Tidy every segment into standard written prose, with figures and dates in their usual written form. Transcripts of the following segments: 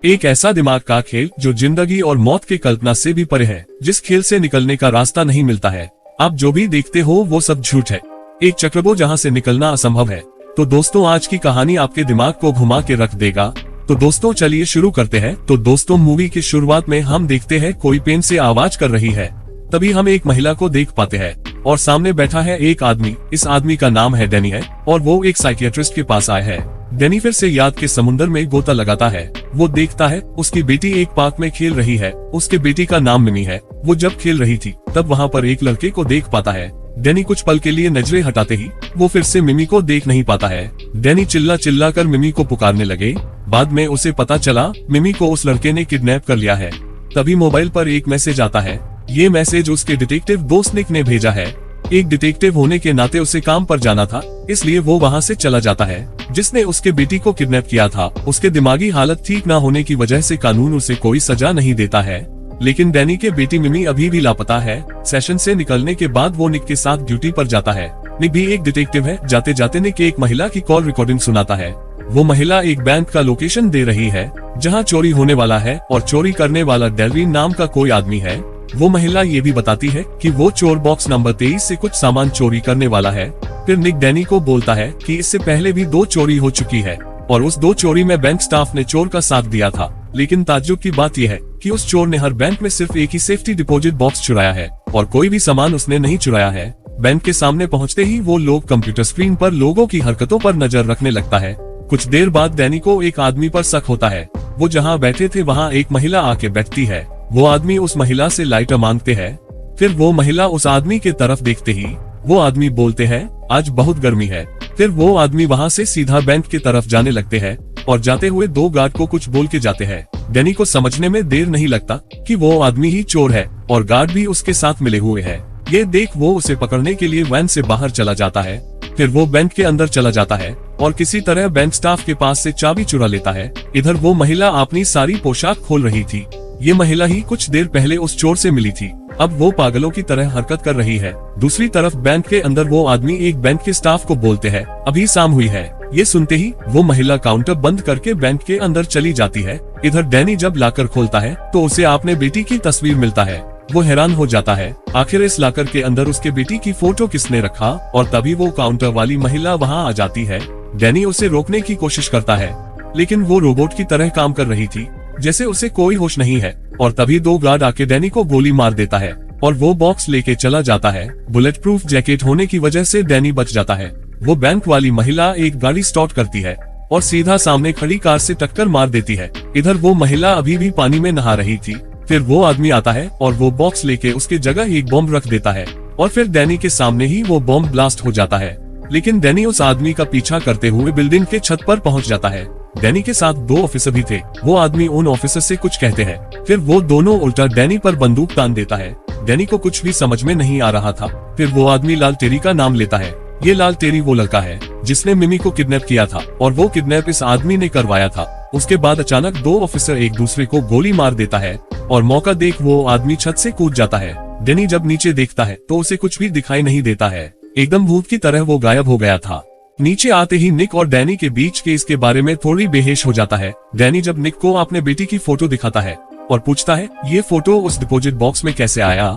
एक ऐसा दिमाग का खेल जो जिंदगी और मौत की कल्पना से भी परे है, जिस खेल से निकलने का रास्ता नहीं मिलता है। आप जो भी देखते हो वो सब झूठ है, एक चक्रव्यूह जहां से निकलना असंभव है। तो दोस्तों, आज की कहानी आपके दिमाग को घुमा के रख देगा। तो दोस्तों चलिए शुरू करते हैं। तो दोस्तों, मूवी की शुरुआत में हम देखते हैं कोई पेन से आवाज कर रही है। तभी हम एक महिला को देख पाते हैं और सामने बैठा है एक आदमी। इस आदमी का नाम है डैनी है और वो एक साइकियाट्रिस्ट के पास आया है। डैनी फिर से याद के समुद्र में गोता लगाता है। वो देखता है उसकी बेटी एक पार्क में खेल रही है। उसके बेटी का नाम मिमी है। वो जब खेल रही थी तब वहाँ पर एक लड़के को देख पाता है। डैनी कुछ पल के लिए नजरें हटाते ही वो फिर से मिमी को देख नहीं पाता है। डैनी चिल्ला चिल्ला कर मिमी को पुकारने लगे। बाद में उसे पता चला मिमी को उस लड़के ने किडनैप कर लिया है। तभी मोबाइल पर एक मैसेज आता है। ये मैसेज उसके डिटेक्टिव दोस्त निक ने भेजा है। एक डिटेक्टिव होने के नाते उसे काम पर जाना था, इसलिए वो वहाँ से चला जाता है। जिसने उसके बेटी को किडनैप किया था, उसके दिमागी हालत ठीक न होने की वजह से कानून उसे कोई सजा नहीं देता है। लेकिन डैनी के बेटी मिमी अभी भी लापता है। सेशन से निकलने के बाद वो निक के साथ ड्यूटी पर जाता है। निक भी एक डिटेक्टिव है। जाते जाते निक एक महिला की कॉल रिकॉर्डिंग सुनाता है। वो महिला एक बैंक का लोकेशन दे रही है जहाँ चोरी होने वाला है और चोरी करने वाला डेलविन नाम का कोई आदमी है। वो महिला ये भी बताती है कि वो चोर बॉक्स नंबर 23 से कुछ सामान चोरी करने वाला है। फिर निक डैनी को बोलता है कि इससे पहले भी 2 चोरी हो चुकी है और उस 2 चोरी में बैंक स्टाफ ने चोर का साथ दिया था। लेकिन ताज्जुब की बात यह है कि उस चोर ने हर बैंक में सिर्फ एक ही सेफ्टी डिपॉजिट बॉक्स चुराया है और कोई भी सामान उसने नहीं चुराया है। बैंक के सामने पहुँचते ही वो लोग कंप्यूटर स्क्रीन पर लोगों की हरकतों पर नजर रखने लगता है। कुछ देर बाद डैनी को एक आदमी पर शक होता है। वो जहाँ बैठे थे वहाँ एक महिला आके बैठती है। वो आदमी उस महिला से लाइटर मांगते हैं। फिर वो महिला उस आदमी के तरफ देखते ही वो आदमी बोलते हैं, आज बहुत गर्मी है। फिर वो आदमी वहाँ से सीधा बैंक की तरफ जाने लगते हैं और जाते हुए 2 गार्ड को कुछ बोल के जाते हैं। डैनी को समझने में देर नहीं लगता कि वो आदमी ही चोर है और गार्ड भी उसके साथ मिले हुए हैं। ये देख वो उसे पकड़ने के लिए वैन से बाहर चला जाता है। फिर वो बैंक के अंदर चला जाता है और किसी तरह बैंक स्टाफ के पास से चाबी चुरा लेता है। इधर वो महिला अपनी सारी पोशाक खोल रही थी। ये महिला ही कुछ देर पहले उस चोर से मिली थी। अब वो पागलों की तरह हरकत कर रही है। दूसरी तरफ बैंक के अंदर वो आदमी एक बैंक के स्टाफ को बोलते हैं, अभी शाम हुई है। ये सुनते ही वो महिला काउंटर बंद करके बैंक के अंदर चली जाती है। इधर डैनी जब लाकर खोलता है तो उसे अपने बेटी की तस्वीर मिलता है। वो हैरान हो जाता है, आखिर इस लाकर के अंदर उसके बेटी की फोटो किसने रखा। और तभी वो काउंटर वाली महिला वहाँ आ जाती है। डैनी उसे रोकने की कोशिश करता है, लेकिन वो रोबोट की तरह काम कर रही थी, जैसे उसे कोई होश नहीं है। और तभी 2 गार्ड आके डैनी को गोली मार देता है और वो बॉक्स लेके चला जाता है। बुलेट प्रूफ जैकेट होने की वजह से डैनी बच जाता है। वो बैंक वाली महिला एक गाड़ी स्टॉप करती है और सीधा सामने खड़ी कार से टक्कर मार देती है। इधर वो महिला अभी भी पानी में नहा रही थी। फिर वो आदमी आता है और वो बॉक्स लेके उसके जगह एक बॉम्ब रख देता है और फिर डैनी के सामने ही वो बॉम्ब ब्लास्ट हो जाता है। लेकिन डैनी उस आदमी का पीछा करते हुए बिल्डिंग के छत पर पहुंच जाता है। डैनी के साथ 2 ऑफिसर भी थे। वो आदमी उन ऑफिसर से कुछ कहते हैं। फिर वो दोनों उल्टा डैनी पर बंदूक तान देता है। डैनी को कुछ भी समझ में नहीं आ रहा था। फिर वो आदमी लाल टेरी का नाम लेता है। ये लाल टेरी वो लड़का है जिसने मिमी को किडनैप किया था और वो किडनैप इस आदमी ने करवाया था। उसके बाद अचानक 2 ऑफिसर एक दूसरे को गोली मार देता है और मौका देख वो आदमी छत से कूद जाता है। डैनी जब नीचे देखता है तो उसे कुछ भी दिखाई नहीं देता है। एकदम भूत की तरह वो गायब हो गया था। नीचे आते ही निक और डैनी के बीच के इसके बारे में थोड़ी बेहोश हो जाता है। डैनी जब निक को अपने बेटी की फोटो दिखाता है और पूछता है, ये फोटो उस डिपॉजिट बॉक्स में कैसे आया।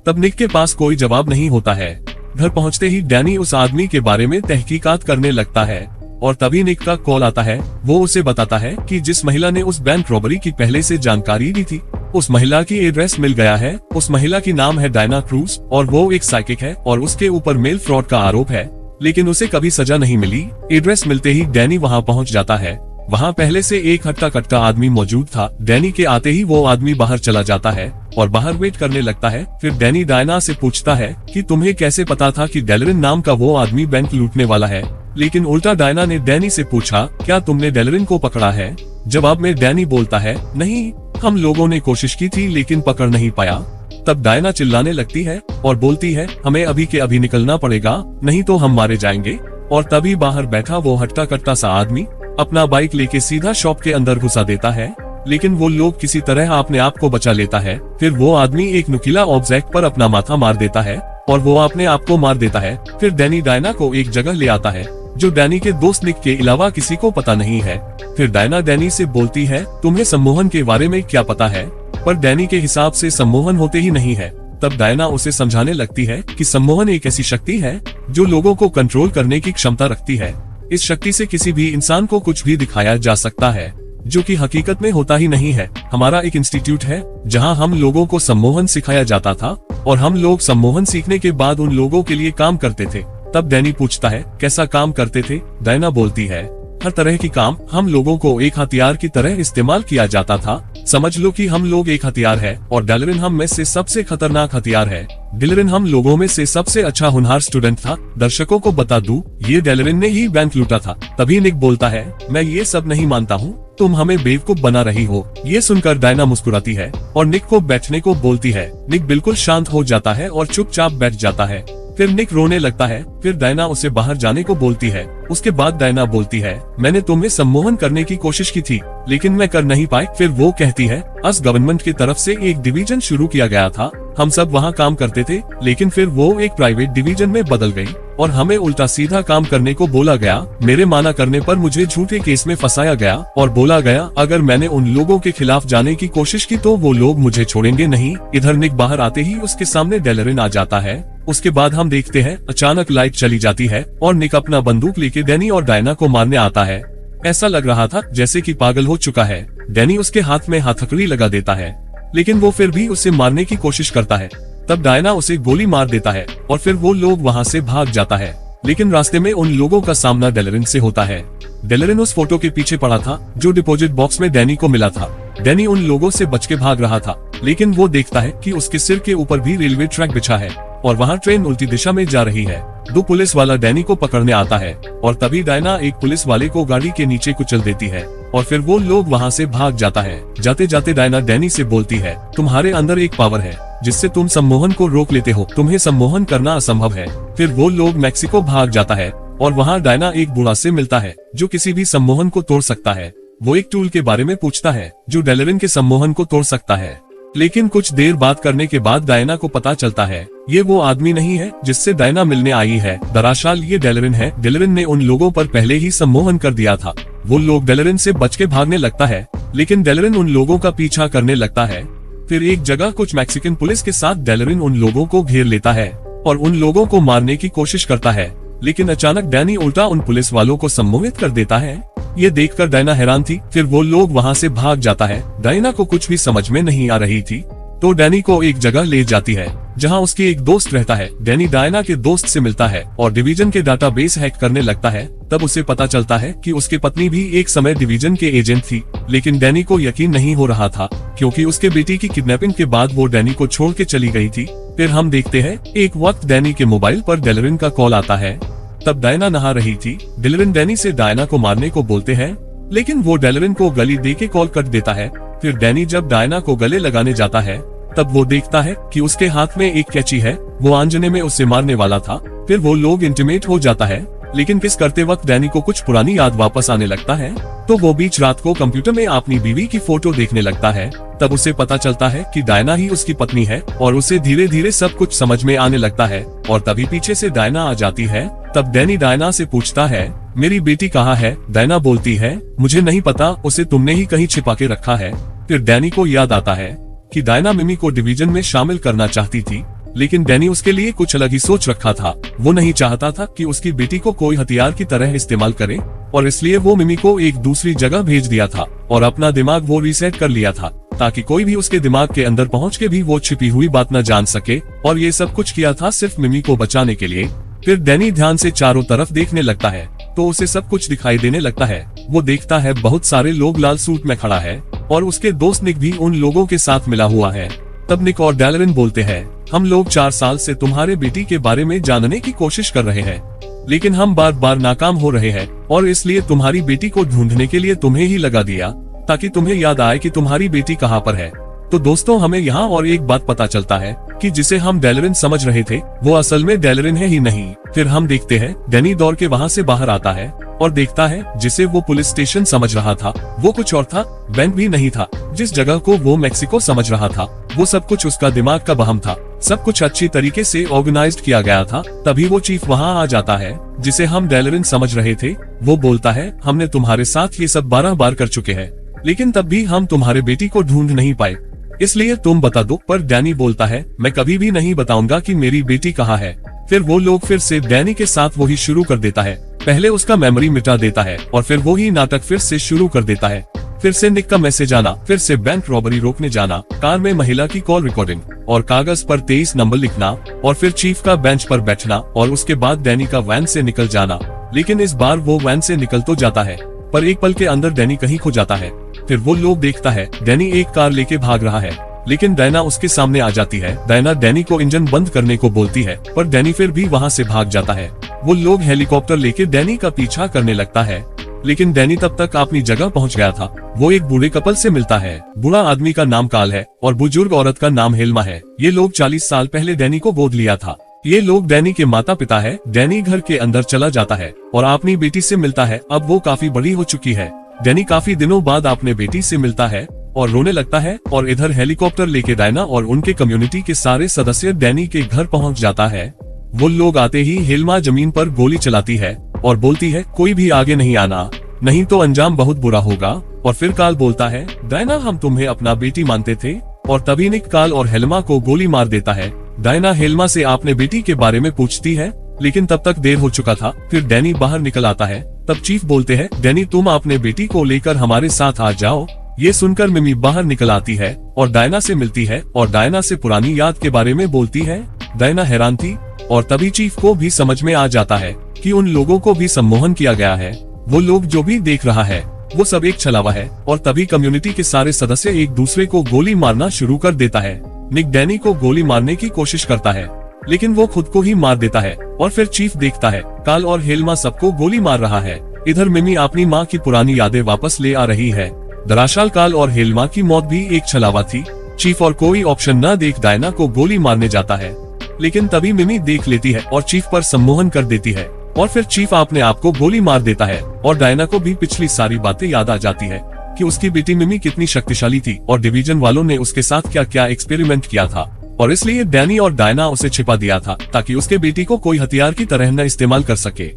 तब निक के पास कोई जवाब नहीं होता है। घर पहुंचते ही डैनी उस आदमी के बारे में तहकीकात करने लगता है और तभी निक का कॉल आता है। वो उसे बताता है कि जिस महिला ने उस बैंक रॉबरी की पहले से जानकारी दी थी, उस महिला की एड्रेस मिल गया है। उस महिला की नाम है डायना क्रूज और वो एक साइकिक है और उसके ऊपर मेल फ्रॉड का आरोप है, लेकिन उसे कभी सजा नहीं मिली। एड्रेस मिलते ही डैनी वहाँ पहुँच जाता है। वहाँ पहले से एक हट्टा कट्टा आदमी मौजूद था। डैनी के आते ही वो आदमी बाहर चला जाता है और बाहर वेट करने लगता है। फिर डैनी डायना से पूछता है कि तुम्हें कैसे पता था कि डेलरिन नाम का वो आदमी बैंक लूटने वाला है। लेकिन उल्टा डायना ने डैनी से पूछा, क्या तुमने डेलरिन को पकड़ा है। जवाब में डैनी बोलता है, नहीं, हम लोगों ने कोशिश की थी लेकिन पकड़ नहीं पाया। तब डायना चिल्लाने लगती है और बोलती है, हमें अभी के अभी निकलना पड़ेगा, नहीं तो हम मारे जाएंगे। और तभी बाहर बैठा वो हट्टा कट्टा सा आदमी अपना बाइक लेके सीधा शॉप के अंदर घुसा देता है। लेकिन वो लोग किसी तरह अपने आप को बचा लेता है। फिर वो आदमी एक नुकीला ऑब्जेक्ट पर अपना माथा मार देता है और वो अपने आप को मार देता है। फिर डैनी डायना को एक जगह ले आता है जो डैनी के दोस्त निक के अलावा किसी को पता नहीं है। फिर डायना डैनी से बोलती है, तुम्हें सम्मोहन के बारे में क्या पता है? पर डैनी के हिसाब से सम्मोहन होते ही नहीं है। तब डायना उसे समझाने लगती है कि सम्मोहन एक ऐसी शक्ति है जो लोगों को कंट्रोल करने की क्षमता रखती है। इस शक्ति से किसी भी इंसान को कुछ भी दिखाया जा सकता है, जो कि हकीकत में होता ही नहीं है। हमारा एक इंस्टीट्यूट है जहां हम लोगों को सम्मोहन सिखाया जाता था और हम लोग सम्मोहन सीखने के बाद उन लोगों के लिए काम करते थे। तब डैनी पूछता है, कैसा काम करते थे? डायना बोलती है, हर तरह की काम। हम लोगों को एक हथियार की तरह इस्तेमाल किया जाता था। समझ लो कि हम लोग एक हथियार है और डेलरिन हम में से सबसे खतरनाक हथियार है। डेलरिन हम लोगों में से सबसे अच्छा होनहार स्टूडेंट था। दर्शकों को बता दूं, ये डेलरिन ने ही बैंक लूटा था। तभी निक बोलता है, मैं ये सब नहीं मानता हूँ, तुम हमें बेवकूफ बना रही हो। ये सुनकर डायना मुस्कुराती है और निक को बैठने को बोलती है। निक बिल्कुल शांत हो जाता है और चुपचाप बैठ जाता है। फिर निक रोने लगता है। फिर डायना उसे बाहर जाने को बोलती है। उसके बाद डायना बोलती है, मैंने तुम्हें सम्मोहन करने की कोशिश की थी, लेकिन मैं कर नहीं पाई। फिर वो कहती है, अस गवर्नमेंट की तरफ से एक डिवीजन शुरू किया गया था, हम सब वहाँ काम करते थे, लेकिन फिर वो एक प्राइवेट डिवीजन में बदल गई और हमें उल्टा सीधा काम करने को बोला गया। मेरे माना करने पर मुझे झूठे केस में फंसाया गया और बोला गया अगर मैंने उन लोगों के खिलाफ जाने की कोशिश की तो वो लोग मुझे छोड़ेंगे नहीं। इधर निक बाहर आते ही उसके सामने डेलरिन आ जाता है। उसके बाद हम देखते हैं अचानक लाइट चली जाती है और निक अपना बंदूक लेके डैनी और डायना को मारने आता है। ऐसा लग रहा था जैसे कि पागल हो चुका है। डैनी उसके हाथ में हथकड़ी लगा देता है, लेकिन वो फिर भी उसे मारने की कोशिश करता है। तब डायना उसे गोली मार देता है और फिर वो लोग वहाँ से भाग जाता है। लेकिन रास्ते में उन लोगों का सामना डेलरिन से होता है। डेलरिन उस फोटो के पीछे पड़ा था जो डिपॉजिट बॉक्स में डैनी को मिला था। डैनी उन लोगों से बच के भाग रहा था, लेकिन वो देखता है कि उसके सिर के ऊपर भी रेलवे ट्रैक बिछा है और वहाँ ट्रेन उल्टी दिशा में जा रही है। दो पुलिस वाला डैनी को पकड़ने आता है और तभी डायना एक पुलिस वाले को गाड़ी के नीचे कुचल देती है और फिर वो लोग वहाँ से भाग जाता है। जाते जाते डायना डैनी से बोलती है, तुम्हारे अंदर एक पावर है जिससे तुम सम्मोहन को रोक लेते हो, तुम्हें सम्मोहन करना असंभव है। फिर वो लोग मैक्सिको भाग जाता है और वहाँ डायना एक बूढ़ा से मिलता है जो किसी भी सम्मोहन को तोड़ सकता है। वो एक टूल के बारे में पूछता है जो डेलरिन के सम्मोहन को तोड़ सकता है। लेकिन कुछ देर बात करने के बाद डायना को पता चलता है ये वो आदमी नहीं है जिससे डायना मिलने आई है। दरअसल ये डेलरिन है। डेलरिन ने उन लोगों पर पहले ही सम्मोहन कर दिया था। वो लोग डेलरिन से बच के भागने लगता है, लेकिन डेलरिन उन लोगों का पीछा करने लगता है। फिर एक जगह कुछ मैक्सिकन पुलिस के साथ डेलरिन उन लोगों को घेर लेता है और उन लोगों को मारने की कोशिश करता है, लेकिन अचानक डैनी उल्टा उन पुलिस वालों को सम्मोहित कर देता है। ये देखकर डायना हैरान थी। फिर वो लोग वहाँ से भाग जाता है। डायना को कुछ भी समझ में नहीं आ रही थी, तो डैनी को एक जगह ले जाती है जहाँ उसके एक दोस्त रहता है। डैनी डायना के दोस्त से मिलता है और डिवीजन के डाटाबेस हैक करने लगता है। तब उसे पता चलता है कि उसकी पत्नी भी एक समय डिवीजन के एजेंट थी, लेकिन डैनी को यकीन नहीं हो रहा था क्योंकि उसके बेटी की किडनैपिंग के बाद वो डैनी को छोड़ के चली गई थी। फिर हम देखते हैं एक वक्त डैनी के मोबाइल पर डेलरिन का कॉल आता है। तब डायना नहा रही थी। डेलरिन डैनी से डायना को मारने को बोलते हैं, लेकिन वो डेलरिन को गली दे के कॉल कट देता है। फिर डैनी जब डायना को गले लगाने जाता है तब वो देखता है कि उसके हाथ में एक कैंची है। वो आंजने में उसे मारने वाला था। फिर वो लोग इंटीमेट हो जाता है, लेकिन किस करते वक्त डैनी को कुछ पुरानी याद वापस आने लगता है। तो वो बीच रात को कंप्यूटर में अपनी बीवी की फोटो देखने लगता है। तब उसे पता चलता है कि डायना ही उसकी पत्नी है और उसे धीरे धीरे सब कुछ समझ में आने लगता है। और तभी पीछे से डायना आ जाती है। तब डैनी डायना से पूछता है, मेरी बेटी कहाँ है? डायना बोलती है, मुझे नहीं पता, उसे तुमने ही कहीं छिपा के रखा है। फिर डैनी को याद आता है कि डायना मिमी को डिवीजन में शामिल करना चाहती थी, लेकिन डैनी उसके लिए कुछ अलग ही सोच रखा था। वो नहीं चाहता था कि उसकी बेटी को कोई हथियार की तरह इस्तेमाल करे और इसलिए वो मिमी को एक दूसरी जगह भेज दिया था और अपना दिमाग वो रीसेट कर लिया था ताकि कोई भी उसके दिमाग के अंदर पहुंच के भी वो छिपी हुई बात न जान सके। और ये सब कुछ किया था सिर्फ मिमी को बचाने के लिए। फिर डैनी ध्यान से चारों तरफ देखने लगता है तो उसे सब कुछ दिखाई देने लगता है। वो देखता है बहुत सारे लोग लाल सूट में खड़ा है और उसके दोस्त निक भी उन लोगों के साथ मिला हुआ है। तब निक और डेलरिन बोलते हैं, हम लोग 4 साल से तुम्हारे बेटी के बारे में जानने की कोशिश कर रहे हैं, लेकिन हम बार बार नाकाम हो रहे हैं और इसलिए तुम्हारी बेटी को ढूंढने के लिए तुम्हें ही लगा दिया ताकि तुम्हें याद आए कि तुम्हारी बेटी कहाँ पर है। तो दोस्तों हमें यहाँ और एक बात पता चलता है कि जिसे हम डेलरिन समझ रहे थे वो असल में डेलरिन है ही नहीं। फिर हम देखते हैं डैनी दौड़ के वहाँ से बाहर आता है और देखता है जिसे वो पुलिस स्टेशन समझ रहा था वो कुछ और था, बैंक भी नहीं था। जिस जगह को वो मैक्सिको समझ रहा था वो सब कुछ उसका दिमाग का वहम था। सब कुछ अच्छी तरीके से ऑर्गेनाइज्ड किया गया था। तभी वो चीफ वहाँ आ जाता है, जिसे हम डेलरिन समझ रहे थे। वो बोलता है, हमने तुम्हारे साथ ये सब 12 बार कर चुके हैं, लेकिन तब भी हम तुम्हारे बेटी को ढूंढ नहीं पाए, इसलिए तुम बता दो। पर डैनी बोलता है, मैं कभी भी नहीं बताऊंगा कि मेरी बेटी कहाँ है। फिर वो लोग फिर से डैनी के साथ वही शुरू कर देता है। पहले उसका मेमोरी मिटा देता है और फिर वही नाटक फिर से शुरू कर देता है। फिर से निक का मैसेज आना, फिर से बैंक रॉबरी रोकने जाना, कार में महिला की कॉल रिकॉर्डिंग और कागज पर 23 नंबर लिखना, और फिर चीफ का बेंच पर बैठना, और उसके बाद डैनी का वैन से निकल जाना। लेकिन इस बार वो वैन से निकल तो जाता है, पर एक पल के अंदर डैनी कहीं खो जाता है। फिर वो लोग देखता है डैनी एक कार लेके भाग रहा है, लेकिन डायना उसके सामने आ जाती है। डायना डैनी को इंजन बंद करने को बोलती है, पर डैनी फिर भी वहाँ से भाग जाता है। वो लोग हेलीकॉप्टर लेके डैनी का पीछा करने लगता है, लेकिन डैनी तब तक अपनी जगह पहुंच गया था। वो एक बूढ़े कपल से मिलता है। बूढ़ा आदमी का नाम काल है और बुजुर्ग औरत का नाम हेल्मा है। ये लोग 40 साल पहले डैनी को गोद लिया था। ये लोग डैनी के माता पिता है। डैनी घर के अंदर चला जाता है और अपनी बेटी से मिलता है। अब वो काफी बड़ी हो चुकी है। डैनी काफी दिनों बाद अपने बेटी से मिलता है और रोने लगता है, और इधर हेलीकॉप्टर लेके डायना और उनके कम्युनिटी के सारे सदस्य डैनी के घर पहुंच जाता है। वो लोग आते ही हेल्मा जमीन पर गोली चलाती है और बोलती है, कोई भी आगे नहीं आना, नहीं तो अंजाम बहुत बुरा होगा। और फिर काल बोलता है, डायना हम तुम्हें अपना बेटी मानते थे। और तभी निक काल और हेल्मा को गोली मार देता है। डायना हेल्मा से अपने बेटी के बारे में पूछती है, लेकिन तब तक देर हो चुका था। फिर डैनी बाहर निकल आता है। तब चीफ बोलते हैं, डैनी तुम अपने बेटी को लेकर हमारे साथ आ जाओ। ये सुनकर मिमी बाहर निकल आती है और डायना से मिलती है और डायना से पुरानी याद के बारे में बोलती है। डायना हैरान थी, और तभी चीफ को भी समझ में आ जाता है कि उन लोगों को भी सम्मोहन किया गया है। वो लोग जो भी देख रहा है वो सब एक छलावा है। और तभी कम्युनिटी के सारे सदस्य एक दूसरे को गोली मारना शुरू कर देता है। निक डैनी को गोली मारने की कोशिश करता है, लेकिन वो खुद को ही मार देता है। और फिर चीफ देखता है काल और हेल्मा सबको गोली मार रहा है। इधर मिमी अपनी माँ की पुरानी यादें वापस ले आ रही है। दरअसल काल और हेल्मा की मौत भी एक छलावा थी। चीफ और कोई ऑप्शन न देख डायना को गोली मारने जाता है, लेकिन तभी मिमी देख लेती है और चीफ पर सम्मोहन कर देती है। और फिर चीफ अपने आप को गोली मार देता है। और डायना को भी पिछली सारी बातें याद आ जाती है कि उसकी बेटी मिमी कितनी शक्तिशाली थी और डिवीजन वालों ने उसके साथ क्या क्या एक्सपेरिमेंट किया था, और इसलिए डैनी और डायना उसे छिपा दिया था ताकि उसके बेटी को कोई हथियार की तरह न इस्तेमाल कर सके।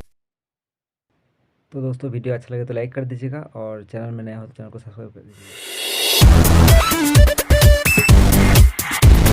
तो दोस्तों वीडियो अच्छा लगे तो लाइक कर दीजिएगा, और चैनल में नया हो तो चैनल को सब्सक्राइब कर दीजिएगा।